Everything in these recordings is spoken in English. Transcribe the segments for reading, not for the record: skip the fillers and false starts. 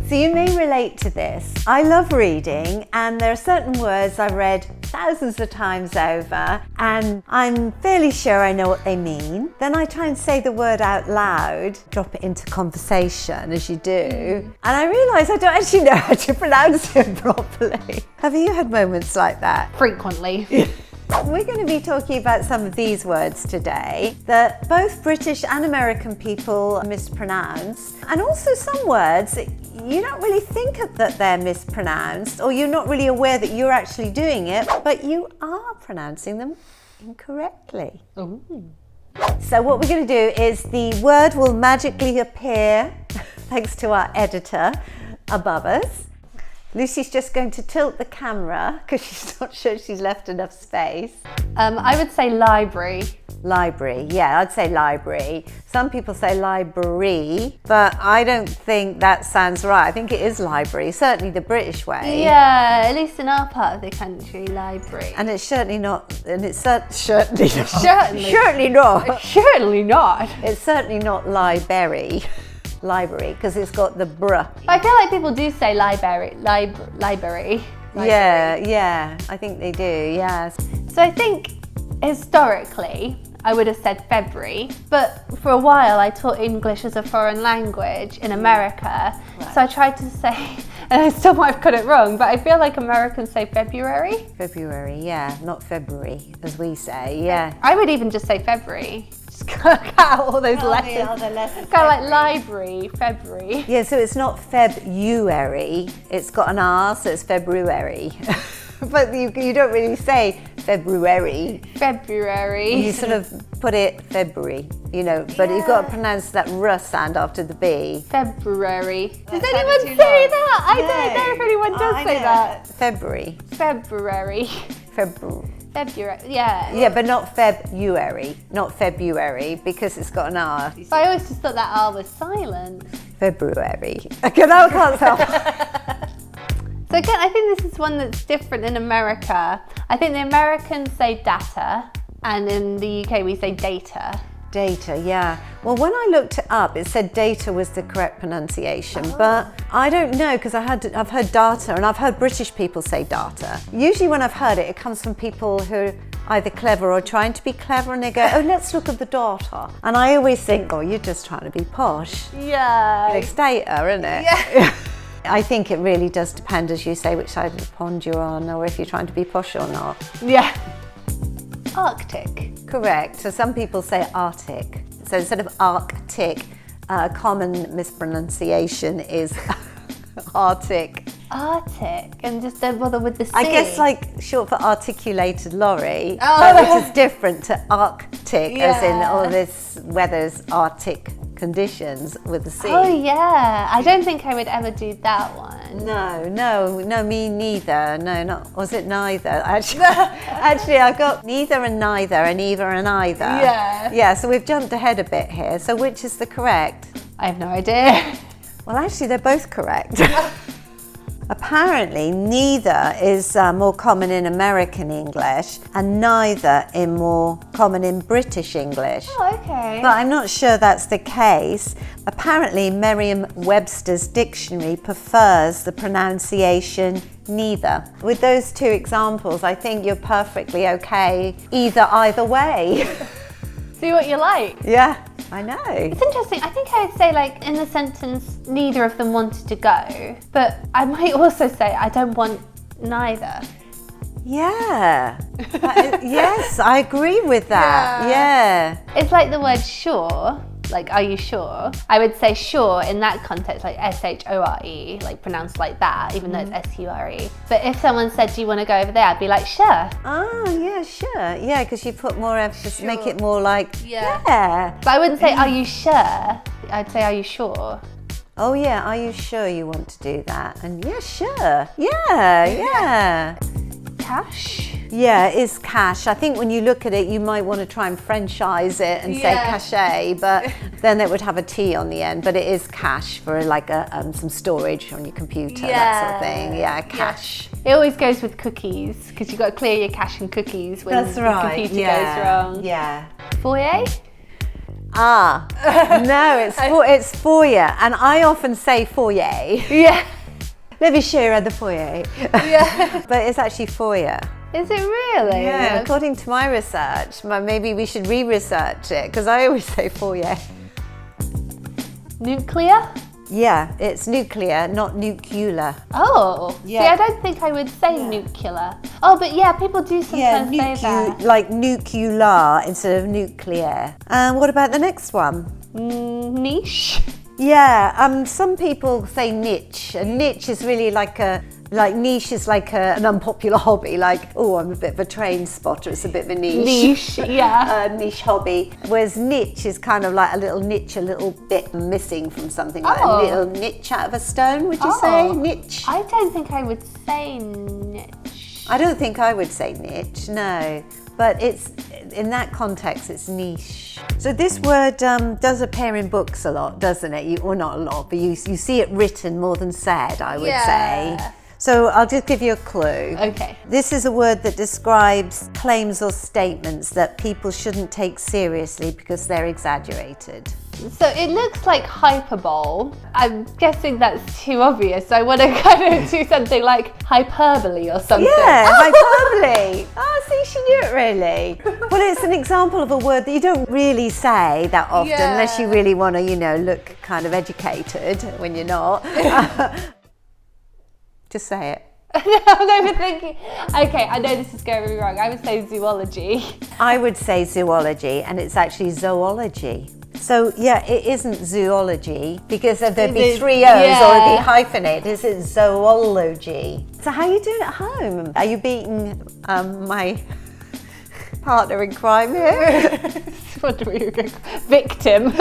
So you may relate to this. I love reading, and there are certain words I've read thousands of times over, and I'm fairly sure I know what they mean. Then I try and say the word out loud, drop it into conversation as you do, and I realise I don't actually know how to pronounce it properly. Have you had moments like that? Frequently. We're going to be talking about some of these words today that both British and American people mispronounce, and also some words that you don't really think that they're mispronounced, or you're not really aware that you're actually doing it, but you are pronouncing them incorrectly. Ooh. So what we're going to do is the word will magically appear, thanks to our editor above us. Lucy's just going to tilt the camera because she's not sure she's left enough space. I would say library. Library, yeah, I'd say library. Some people say library, but I don't think that sounds right. I think it is library, certainly the British way. Yeah, at least in our part of the country, library. And it's certainly not, and it's certainly not. Certainly not. Surely not. It's certainly not library, because it's got the bruh. I feel like people do say library. Yeah, I think they do, yes. So I think historically, I would have said February, but for a while I taught English as a foreign language in America. Right. So I tried to say, and I still might have got it wrong, but I feel like Americans say February. February, yeah, not February, as we say, yeah. I would even just say February. Just cut out all those letters. Other letters. Kind of like library, February. Yeah, so it's not February, it's got an R, so it's February. But you don't really say February. February. You sort of put it February, but you've got to pronounce that R sound after the B. February. Does anyone say that? I don't know if anyone does say that. February. February. February, yeah. Yeah, but not February, because it's got an R. But I always just thought that R was silent. February. Okay, now I can't tell. So again, I think this is one that's different in America. I think the Americans say data, and in the UK we say data. Data, yeah. Well, when I looked it up, it said data was the correct pronunciation, but I don't know, because I've heard data, and I've heard British people say data. Usually when I've heard it, it comes from people who are either clever or trying to be clever, and they go, oh, let's look at the data. And I always think, oh, you're just trying to be posh. Yeah. It's data, isn't it? Yeah. I think it really does depend, as you say, which side of the pond you're on, or if you're trying to be posh or not. Yeah. Arctic. Correct. So some people say Arctic. So instead of Arctic, common mispronunciation is Arctic. Arctic, and just don't bother with the C. I guess like short for articulated lorry, which is different to Arctic, as in all this weather's Arctic conditions with the sea. Oh yeah, I don't think I would ever do that one. No, me neither. No, not, was it neither? Actually, I've got neither and neither and either and either. Yeah, so we've jumped ahead a bit here. So which is the correct? I have no idea. Well, actually, they're both correct. Apparently, neither is more common in American English, and neither in more common in British English. Oh, okay. But I'm not sure that's the case. Apparently, Merriam-Webster's dictionary prefers the pronunciation neither. With those two examples, I think you're perfectly okay either way. See what you like. Yeah, I know. It's interesting. I think I would say, like, in the sentence, neither of them wanted to go. But I might also say, I don't want neither. Yeah. Yes, I agree with that. Yeah. It's like the word sure. Like, are you sure? I would say sure in that context, like S-H-O-R-E, like pronounced like that, even though it's S-U-R-E. But if someone said, do you want to go over there? I'd be like, sure. Oh, yeah, sure. Yeah, because you put more emphasis, make it more like, yeah. But I wouldn't say, are you sure? I'd say, are you sure? Oh, yeah, are you sure you want to do that? And yeah, sure. Yeah. Cash? Yeah, it is cash. I think when you look at it, you might want to try and franchise it and say cachet, but then it would have a T on the end. But it is cash for like some storage on your computer, that sort of thing. Yeah, cash. It always goes with cookies, because you've got to clear your cache and cookies when the computer goes wrong. Yeah. Foyer? Ah, no, it's foyer, and I often say foyer. Yeah. Let me show you the foyer. Yeah. But it's actually foyer. Is it really? Yeah, according to my research. Maybe we should re-research it, because I always say foyer. Nuclear? Yeah, it's nuclear, not nuclear. Oh, Yeah. see, I don't think I would say nuclear. Oh, but yeah, people do sometimes say that. Like nuclear instead of nuclear. And what about the next one? Niche? Yeah, some people say niche. A niche is really niche is like an unpopular hobby. Like, oh, I'm a bit of a train spotter. It's a bit of a niche. Niche, yeah. Niche hobby. Whereas niche is kind of like a little niche, a little bit missing from something. Like a little niche out of a stone, would you say? Niche? I don't think I would say niche. I don't think I would say niche, no. But it's in that context, it's niche. So this word does appear in books a lot, doesn't it? Or not a lot, but you see it written more than said, I would say. So I'll just give you a clue. Okay. This is a word that describes claims or statements that people shouldn't take seriously because they're exaggerated. So it looks like hyperbole. I'm guessing that's too obvious. So I want to kind of do something like hyperbole or something. Yeah, hyperbole. Oh, see, she knew it really. Well, it's an example of a word that you don't really say that often unless you really want to, look kind of educated when you're not. Just say it. I'm overthinking. Okay, I know this is going to be wrong. I would say zoology. I would say zoology, and it's actually zoology. So yeah, it isn't zoology because there'd be 3 O's or it'd be hyphenated. Is it zoology? So how are you doing at home? Are you beating my partner in crime here? What do we victim?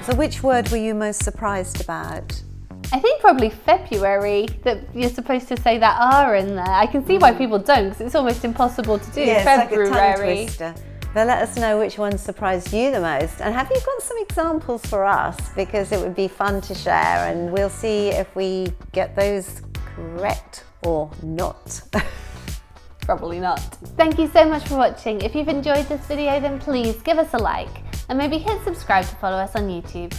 So which word were you most surprised about? I think probably February, that you're supposed to say that R in there. I can see why people don't, because it's almost impossible to do. Yeah, February. it's like a tongue twister. But let us know which one surprised you the most. And have you got some examples for us? Because it would be fun to share, and we'll see if we get those correct or not. Probably not. Thank you so much for watching. If you've enjoyed this video, then please give us a like and maybe hit subscribe to follow us on YouTube.